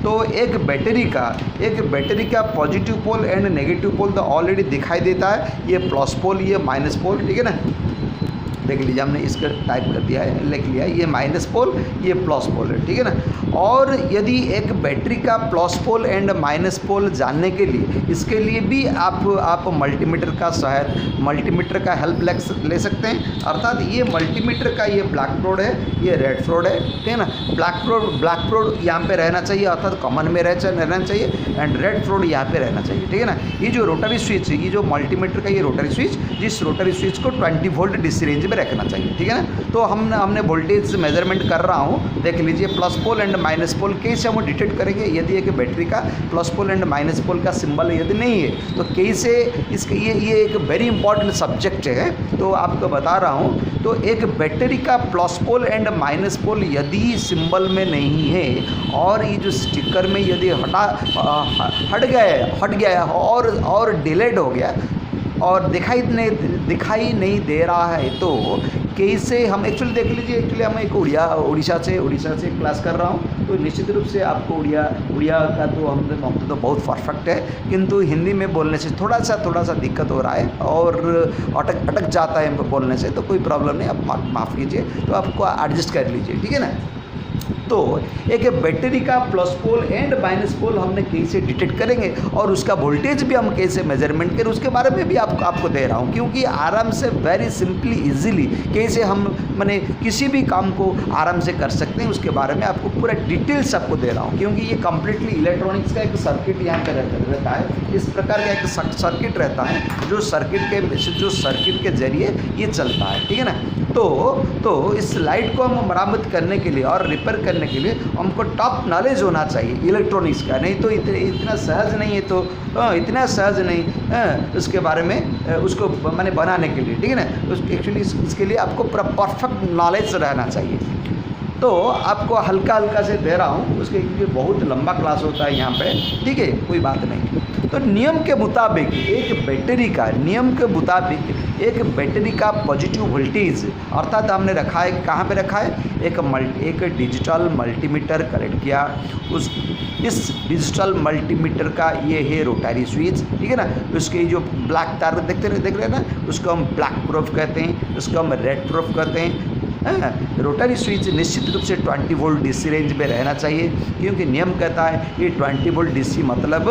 तो एक बैटरी का positive pole and negative pole तो ऑलरेडी दिखाई देता है, ये प्लस पोल ये माइनस पोल, ठीक है ना। देख लीजिए हमने इसका टाइप कर दिया है, लिख लिया है, ये माइनस पोल ये प्लस पोल है, ठीक है ना। और यदि एक बैटरी का प्लस पोल एंड माइनस पोल जानने के लिए इसके लिए भी आप मल्टीमीटर का हेल्प ले सकते हैं। अर्थात ये मल्टीमीटर का ये ब्लैक प्रोड है, ये रेड प्रोड है, ठीक है ना। ब्लैक प्रोड यहाँ पे रहना चाहिए, अर्थात कॉमन में रहना चाहिए, एंड रेड प्रोड यहाँ पे रहना चाहिए, ठीक है ना। ये जो रोटरी स्विच है, ये जो मल्टीमीटर का ये रोटरी स्विच, जिस रोटरी स्विच को 20 वोल्ट डीसी रेंज में रखना चाहिए, ठीक है ना। तो हमने वोल्टेज मेजरमेंट कर रहा हूँ, देख लीजिए प्लस पोल एंड माइनस पोल कैसे हम डिटेक्ट करेंगे। यदि एक बैटरी का प्लस पोल एंड माइनस पोल का सिंबल यदि नहीं है तो कैसे इसके ये एक वेरी इंपॉर्टेंट सब्जेक्ट है, तो आपको बता रहा हूँ। तो एक बैटरी का प्लस पोल एंड माइनस पोल यदि सिंबल में नहीं है और ये जो स्टिकर में यदि हट गया और डिलेड हो गया और दिखाई नहीं दे रहा है, तो कैसे हम एक्चुअली देख लीजिए, एक्चुअली हम एक उड़ीसा से क्लास कर रहा हूँ, तो निश्चित रूप से आपको उड़िया का तो हम तो बहुत परफेक्ट है, किंतु हिंदी में बोलने से थोड़ा सा दिक्कत हो रहा है और अटक जाता है बोलने से, तो कोई प्रॉब्लम नहीं, आप माफ़ कीजिए, तो आपको एडजस्ट कर लीजिए, ठीक है ना। तो एक बैटरी का प्लस पोल एंड माइनस पोल हमने कैसे डिटेक्ट करेंगे और उसका वोल्टेज भी हम कैसे मेजरमेंट करें, उसके बारे में भी आपको दे रहा हूँ, क्योंकि आराम से वेरी सिंपली इजीली कैसे हम माने किसी भी काम को आराम से कर सकते हैं, उसके बारे में आपको पूरा डिटेल्स आपको दे रहा हूँ। क्योंकि ये कम्प्लीटली इलेक्ट्रॉनिक्स का एक सर्किट यहाँ पर रहता है, इस प्रकार का एक सर्किट रहता है जो सर्किट के जरिए ये चलता है, ठीक है ना। तो इस लाइट को हम मरम्मत करने के लिए और रिपेयर करने के लिए हमको टॉप नॉलेज होना चाहिए इलेक्ट्रॉनिक्स का, नहीं तो इतना सहज नहीं है, तो इतना सहज नहीं उसके बारे में उसको मैंने बनाने के लिए, ठीक है ना। एक्चुअली इसके लिए आपको परफेक्ट नॉलेज रहना चाहिए। तो आपको हल्का से दे रहा हूँ, उसके लिए बहुत लंबा क्लास होता है यहाँ पे, ठीक है, कोई बात नहीं। तो नियम के मुताबिक एक बैटरी का पॉजिटिव वोल्टेज, अर्थात हमने रखा है, कहाँ पे रखा है, एक डिजिटल मल्टीमीटर कनेक्ट किया, इस डिजिटल मल्टीमीटर का ये है रोटरी स्विच, ठीक है ना। उसके जो ब्लैक तार देख रहे हैं ना, उसको हम ब्लैक प्रूफ कहते हैं, उसको हम रेड प्रूफ कहते हैं। रोटरी स्विच निश्चित रूप से 20 वोल्ट डीसी रेंज में रहना चाहिए, क्योंकि नियम कहता है ये 20 वोल्ट डीसी मतलब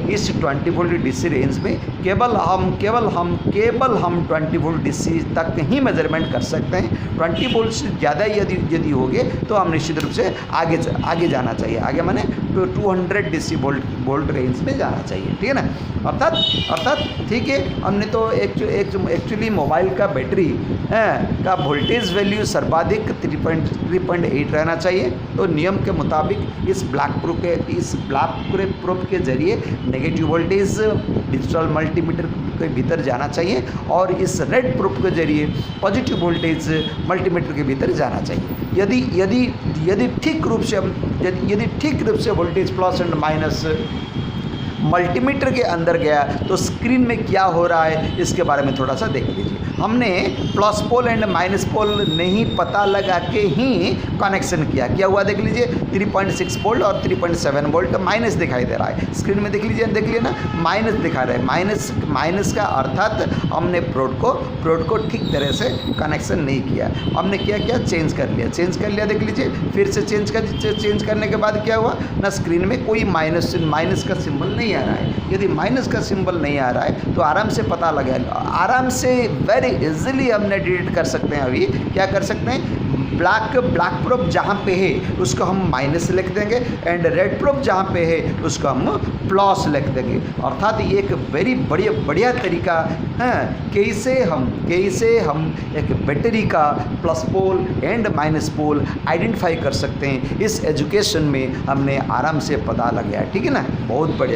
इस 20 वोल्ट डीसी रेंज में केवल हम 20 वोल्ट डीसी तक ही मेजरमेंट कर सकते हैं। 20 वोल्ट से ज़्यादा यदि हो गए तो हम निश्चित रूप से आगे जाना चाहिए, आगे माने 200 डीसी वोल्ट रेंज में जाना चाहिए, ठीक है ना। अर्थात ठीक है, हमने तो एक्चुअली मोबाइल का बैटरी का वोल्टेज वैल्यू सर्वाधिक 3.8 रहना चाहिए। तो नियम के मुताबिक इस ब्लैक प्रूफ के जरिए नेगेटिव वोल्टेज डिजिटल मल्टीमीटर के भीतर जाना चाहिए और इस रेड प्रूफ के जरिए पॉजिटिव वोल्टेज मल्टीमीटर के भीतर जाना चाहिए। यदि ठीक रूप से voltage plus and minus multimeter के अंदर गया तो स्क्रीन में क्या हो रहा है इसके बारे में थोड़ा सा देख लीजिए। हमने प्लस पोल एंड माइनस पोल नहीं पता लगा के ही कनेक्शन किया, क्या हुआ देख लीजिए, 3.6 वोल्ट और 3.7 वोल्ट माइनस दिखाई दे रहा है स्क्रीन में, देख लिए ना, माइनस दिखा रहा है। माइनस का अर्थात हमने प्रोड को ठीक तरह से कनेक्शन नहीं किया, हमने क्या चेंज कर लिया, देख लीजिए। फिर से चेंज करने के बाद क्या हुआ ना, स्क्रीन में कोई माइनस का सिंबल नहीं आ रहा है। यदि माइनस का सिंबल नहीं आ रहा है तो आराम से पता लगा, आराम से वेरी इजीली हमने डिटेक्ट कर सकते हैं। अभी क्या कर सकते हैं, ब्लैक प्रूफ जहाँ पे है उसको हम माइनस लिख देंगे एंड रेड प्रूफ जहाँ पे है उसको हम प्लस लिख देंगे। अर्थात ये एक वेरी बढ़िया तरीका है कैसे हम एक बैटरी का plus pole and minus pole identify कर सकते हैं। इस एजुकेशन में हमने आराम से पता लग गया, ठीक है ना, बहुत बढ़िया।